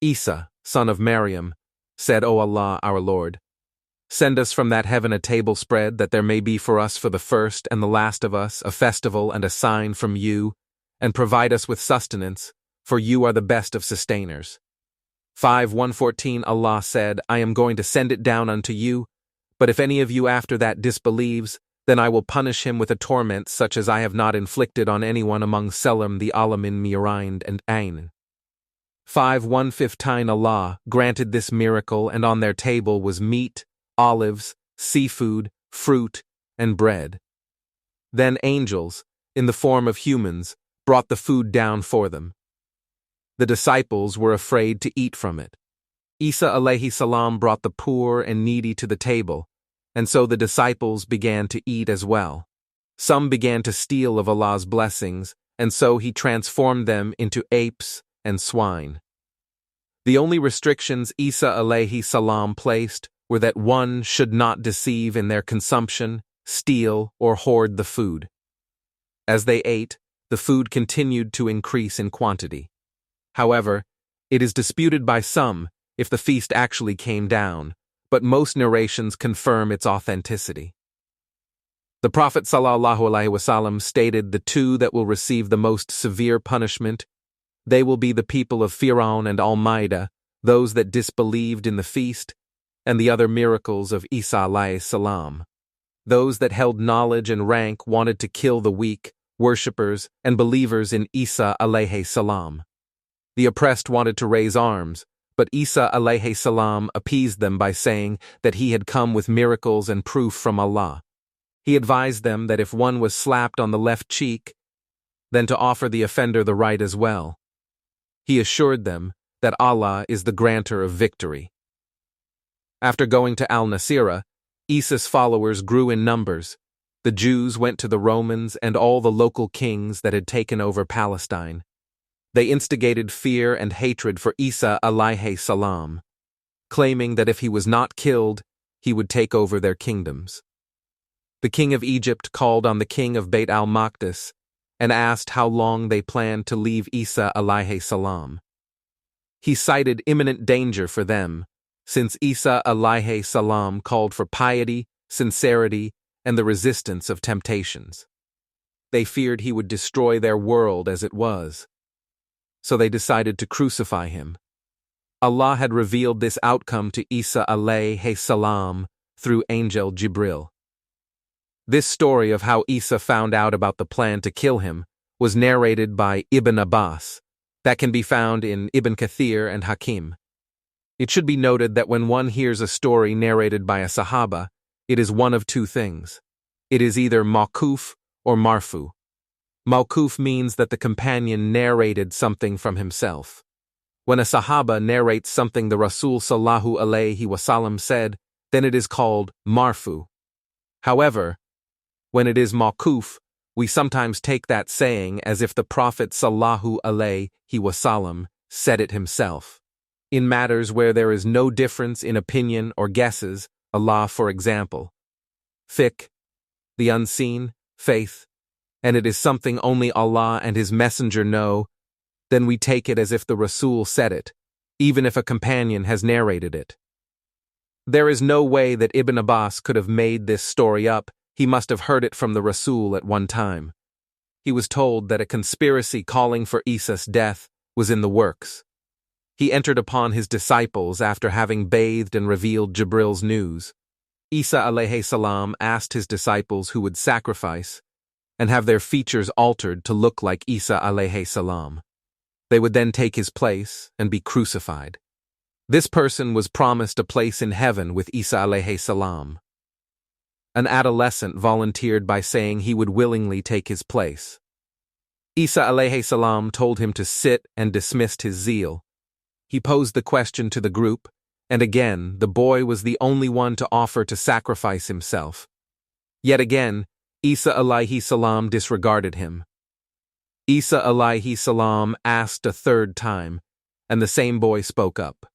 Isa, son of Maryam, said, O Allah, our Lord, send us from that heaven a table spread, that there may be for us, for the first and the last of us, a festival and a sign from you, and provide us with sustenance, for you are the best of sustainers. 5:114 Allah said, I am going to send it down unto you, but if any of you after that disbelieves, then I will punish him with a torment such as I have not inflicted on anyone among Selim the Alamin Mirind and Ain. 5:115 Allah granted this miracle, and on their table was meat, olives, seafood, fruit, and bread. Then angels, in the form of humans, brought the food down for them. The disciples were afraid to eat from it. Isa alayhi salam brought the poor and needy to the table, and so the disciples began to eat as well. Some began to steal of Allah's blessings, and so He transformed them into apes and swine. The only restrictions Isa alayhi salam placed were that one should not deceive in their consumption, steal, or hoard the food. As they ate, the food continued to increase in quantity. However, it is disputed by some if the feast actually came down, but most narrations confirm its authenticity. The Prophet ﷺ stated the two that will receive the most severe punishment, they will be the people of Fir'aun and Al-Ma'idah, those that disbelieved in the feast, and the other miracles of Isa alayhi salam. Those that held knowledge and rank wanted to kill the weak, worshippers, and believers in Isa alayhi salam. The oppressed wanted to raise arms, but Isa alayhi salam appeased them by saying that he had come with miracles and proof from Allah. He advised them that if one was slapped on the left cheek, then to offer the offender the right as well. He assured them that Allah is the granter of victory. After going to Al-Nasira, Isa's followers grew in numbers. The Jews went to the Romans and all the local kings that had taken over Palestine. They instigated fear and hatred for Isa alayhi salam, claiming that if he was not killed, he would take over their kingdoms. The king of Egypt called on the king of Beit al-Maqdis and asked how long they planned to leave Isa alayhi salam. He cited imminent danger for them, since Isa alayhi salam called for piety, sincerity, and the resistance of temptations. They feared he would destroy their world as it was. So they decided to crucify him. Allah had revealed this outcome to Isa alayhi salam through angel Jibril. This story of how Isa found out about the plan to kill him was narrated by Ibn Abbas, that can be found in Ibn Kathir and Hakim. It should be noted that when one hears a story narrated by a Sahaba, it is one of two things. It is either mawquf or marfu. Mawquf means that the companion narrated something from himself. When a Sahaba narrates something the Rasul sallallahu alayhi wasallam said, then it is called marfu. However, when it is mawquf, we sometimes take that saying as if the Prophet sallallahu alayhi wasallam said it himself. In matters where there is no difference in opinion or guesses, Allah, for example, fiqh, the unseen, faith, and it is something only Allah and His Messenger know, then we take it as if the Rasul said it, even if a companion has narrated it. There is no way that Ibn Abbas could have made this story up. He must have heard it from the Rasul at one time. He was told that a conspiracy calling for Isa's death was in the works. He entered upon his disciples after having bathed and revealed Jibril's news. Isa alayhi salam asked his disciples who would sacrifice and have their features altered to look like Isa alayhi salam. They would then take his place and be crucified. This person was promised a place in heaven with Isa alayhi salam. An adolescent volunteered by saying he would willingly take his place. Isa alayhi salam told him to sit and dismissed his zeal. He posed the question to the group, and again the boy was the only one to offer to sacrifice himself. Yet again, Isa alayhi salam disregarded him. Isa alayhi salam asked a third time, and the same boy spoke up.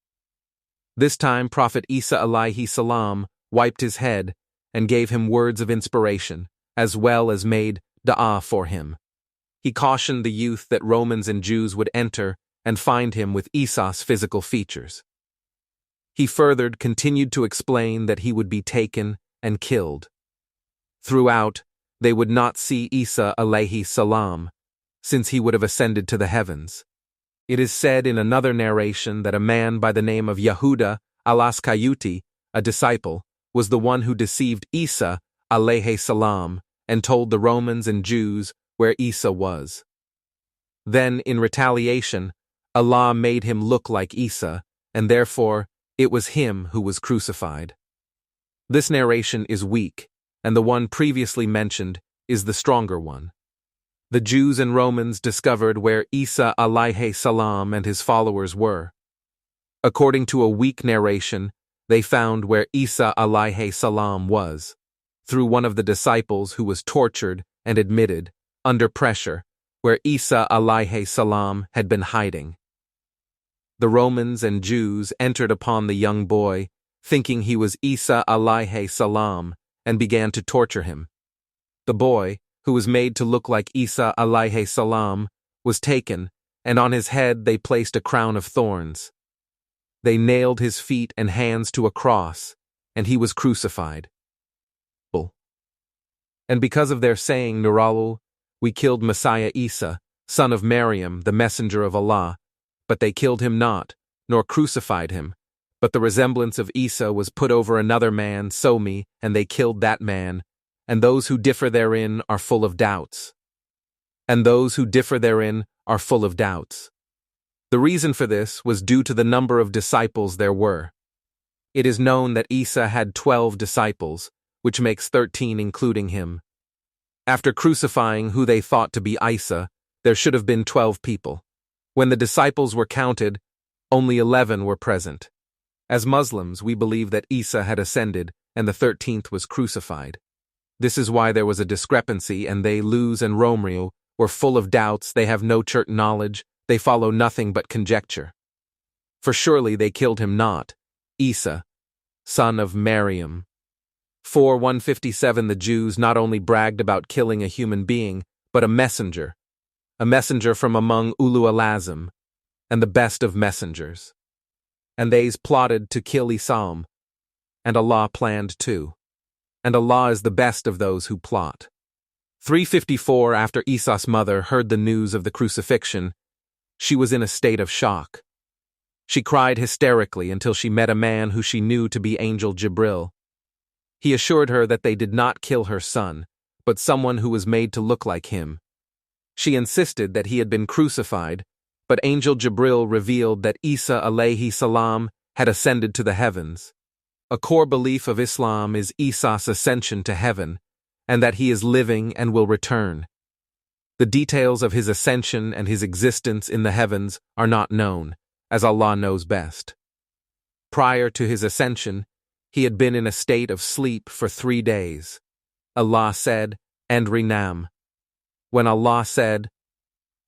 This time Prophet Isa alayhi salam wiped his head and gave him words of inspiration, as well as made dua for him. He cautioned the youth that Romans and Jews would enter and find him with Isa's physical features. He further continued to explain that he would be taken and killed. Throughout, they would not see Isa alayhi salam, since he would have ascended to the heavens. It is said in another narration that a man by the name of Yahuda al-Askayuti, a disciple, was the one who deceived Isa alayhi salam and told the Romans and Jews where Isa was. Then, in retaliation, Allah made him look like Isa, and therefore, it was him who was crucified. This narration is weak, and the one previously mentioned is the stronger one. The Jews and Romans discovered where Isa alayhi salam and his followers were. According to a weak narration, they found where Isa alayhi salam was, through one of the disciples who was tortured and admitted, under pressure, where Isa alayhi salam had been hiding. The Romans and Jews entered upon the young boy, thinking he was Isa alayhi salam, and began to torture him. The boy, who was made to look like Isa alayhi salam, was taken, and on his head they placed a crown of thorns. They nailed his feet and hands to a cross, and he was crucified. And because of their saying, Nuralu, we killed Messiah Isa, son of Maryam, the messenger of Allah, but they killed him not, nor crucified him, but the resemblance of Isa was put over another man, Somi, and they killed that man, and those who differ therein are full of doubts. And those who differ therein are full of doubts. The reason for this was due to the number of disciples there were. It is known that Isa had 12 disciples, which makes 13 including him. After crucifying who they thought to be Isa, there should have been 12 people. When the disciples were counted, only 11 were present. As Muslims, we believe that Isa had ascended and the 13th was crucified. This is why there was a discrepancy, and they, Luz and Romeo, were full of doubts. They have no church knowledge, they follow nothing but conjecture. For surely they killed him not, Isa, son of Maryam. 157 The Jews not only bragged about killing a human being, but a messenger from among Ulu al-Azm, and the best of messengers. And they's plotted to kill Isam, and Allah planned too. And Allah is the best of those who plot. 354 After Isa's mother heard the news of the crucifixion, she was in a state of shock. She cried hysterically until she met a man who she knew to be Angel Jibril. He assured her that they did not kill her son, but someone who was made to look like him. She insisted that he had been crucified, but Angel Jibril revealed that Isa alayhi salam had ascended to the heavens. A core belief of Islam is Isa's ascension to heaven, and that he is living and will return. The details of his ascension and his existence in the heavens are not known, as Allah knows best. Prior to his ascension, he had been in a state of sleep for 3 days. Allah said, and Renam. When Allah said,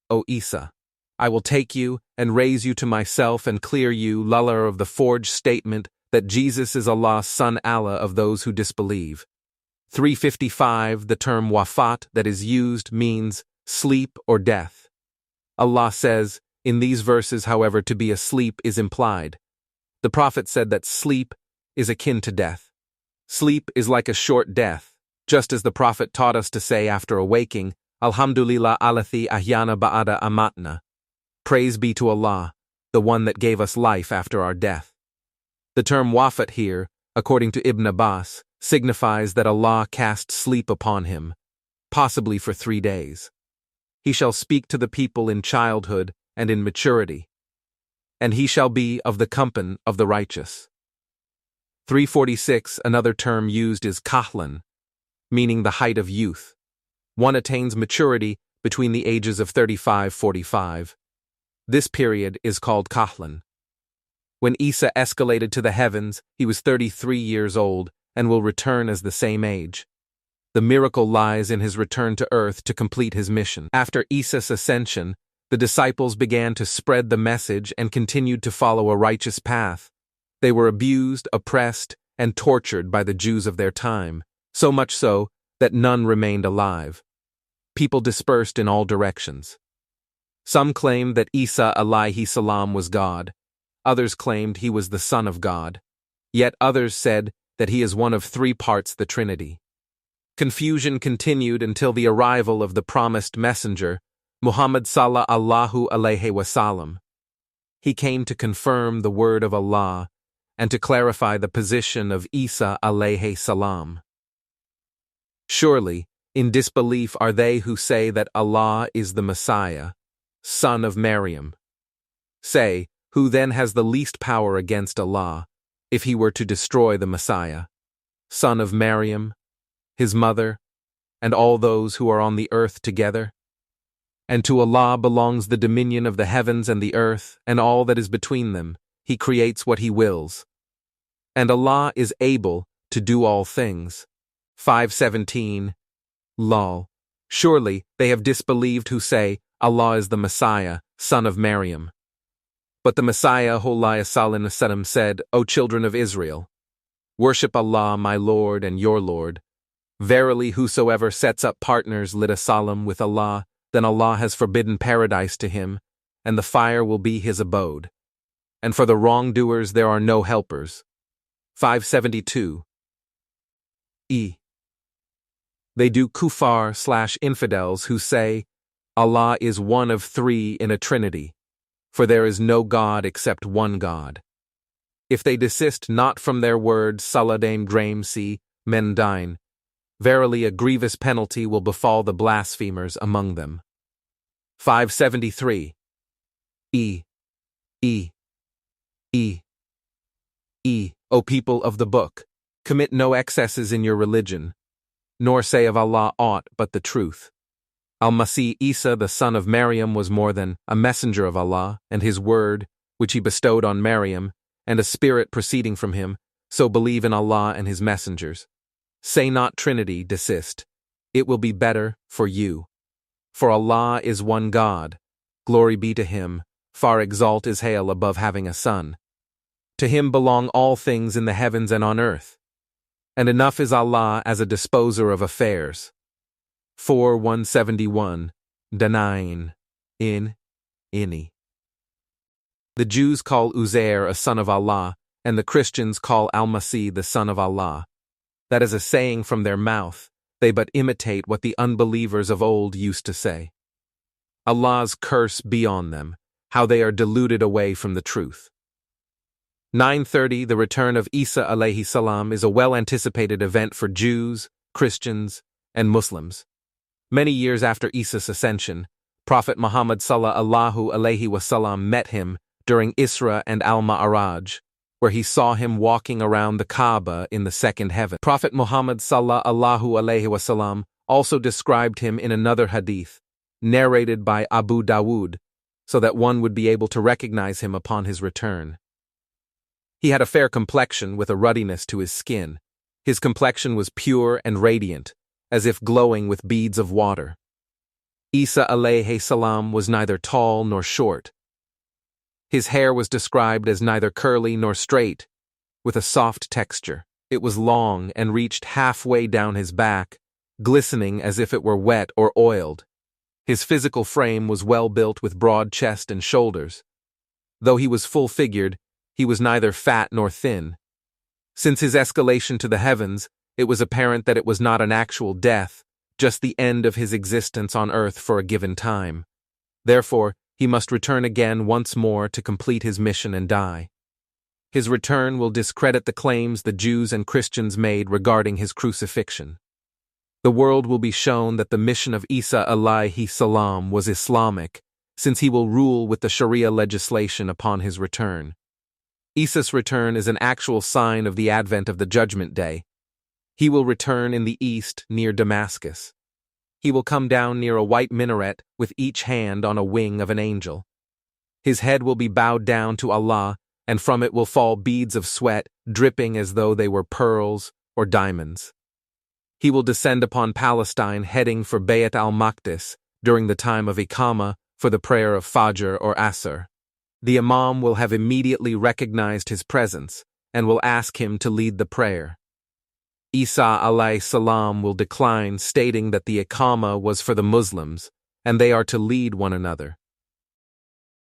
O Isa, I will take you and raise you to myself and clear you, lullar of the forged statement that Jesus is Allah's son, Allah of those who disbelieve. 355 The term wafat that is used means sleep or death. Allah says, in these verses, however, to be asleep is implied. The Prophet said that sleep is akin to death. Sleep is like a short death, just as the Prophet taught us to say after awaking, Alhamdulillah alathi ahyana ba'ada amatna. Praise be to Allah, the one that gave us life after our death. The term wafat here, according to Ibn Abbas, signifies that Allah cast sleep upon him, possibly for 3 days. He shall speak to the people in childhood and in maturity, and he shall be of the company of the righteous. 346 Another term used is kahlan, meaning the height of youth. One attains maturity between the ages of 35-45. This period is called kahlan. When Isa escalated to the heavens, he was 33 years old and will return as the same age. The miracle lies in his return to earth to complete his mission. After Isa's ascension, the disciples began to spread the message and continued to follow a righteous path. They were abused, oppressed, and tortured by the Jews of their time, so much so that none remained alive. People dispersed in all directions. Some claimed that Isa alayhi salam was God. Others claimed he was the Son of God. Yet others said that he is one of three parts the Trinity. Confusion continued until the arrival of the promised messenger, Muhammad sallallahu alayhi wasallam. He came to confirm the word of Allah and to clarify the position of Isa alayhi salam. Surely, in disbelief are they who say that Allah is the Messiah, son of Maryam. Say, who then has the least power against Allah, if he were to destroy the Messiah, son of Maryam, his mother, and all those who are on the earth together? And to Allah belongs the dominion of the heavens and the earth, and all that is between them. He creates what he wills. And Allah is able to do all things. 5:17. Lol. Surely they have disbelieved who say, Allah is the Messiah, son of Maryam. But the Messiah ﷺ said, O children of Israel, worship Allah my Lord and your Lord. Verily whosoever sets up partners salam with Allah, then Allah has forbidden paradise to him, and the fire will be his abode. And for the wrongdoers there are no helpers. 572. They do kuffar/infidels who say, Allah is one of three in a trinity, for there is no God except one God. If they desist not from their words Saladain Gramsi, Mendine, verily a grievous penalty will befall the blasphemers among them. 573. O people of the book, commit no excesses in your religion, nor say of Allah aught but the truth. Al-Masih Isa the son of Maryam was more than a messenger of Allah, and his word, which he bestowed on Maryam, and a spirit proceeding from him, so believe in Allah and his messengers. Say not Trinity, desist. It will be better for you. For Allah is one God, glory be to him, far exalt is hail above having a son. To him belong all things in the heavens and on earth. And enough is Allah as a disposer of affairs. 4:171, Danain, Inni. The Jews call Uzair a son of Allah, and the Christians call Al-Masih the son of Allah. That is a saying from their mouth, they but imitate what the unbelievers of old used to say. Allah's curse be on them, how they are deluded away from the truth. 930 The return of Isa alayhi salam is a well-anticipated event for Jews, Christians, and Muslims. Many years after Isa's ascension, Prophet Muhammad sallallahu alayhi wasallam met him during Isra and al-Ma'raj, where he saw him walking around the Kaaba in the second heaven. Prophet Muhammad sallallahu alayhi wasallam also described him in another hadith, narrated by Abu Dawud, so that one would be able to recognize him upon his return. He had a fair complexion with a ruddiness to his skin. His complexion was pure and radiant, as if glowing with beads of water. Isa alayhi salam was neither tall nor short. His hair was described as neither curly nor straight, with a soft texture. It was long and reached halfway down his back, glistening as if it were wet or oiled. His physical frame was well built with broad chest and shoulders. Though he was full-figured, he was neither fat nor thin. Since his escalation to the heavens, it was apparent that it was not an actual death, just the end of his existence on earth for a given time. Therefore, he must return again once more to complete his mission and die. His return will discredit the claims the Jews and Christians made regarding his crucifixion. The world will be shown that the mission of Isa alayhi salam was Islamic, since he will rule with the Sharia legislation upon his return. Isa's return is an actual sign of the advent of the Judgment Day. He will return in the east near Damascus. He will come down near a white minaret with each hand on a wing of an angel. His head will be bowed down to Allah, and from it will fall beads of sweat, dripping as though they were pearls or diamonds. He will descend upon Palestine heading for Bayt al-Maqdis during the time of Iqama for the prayer of Fajr or Asr. The Imam will have immediately recognized his presence and will ask him to lead the prayer. Isa alayhi salam will decline, stating that the Iqama was for the Muslims and they are to lead one another.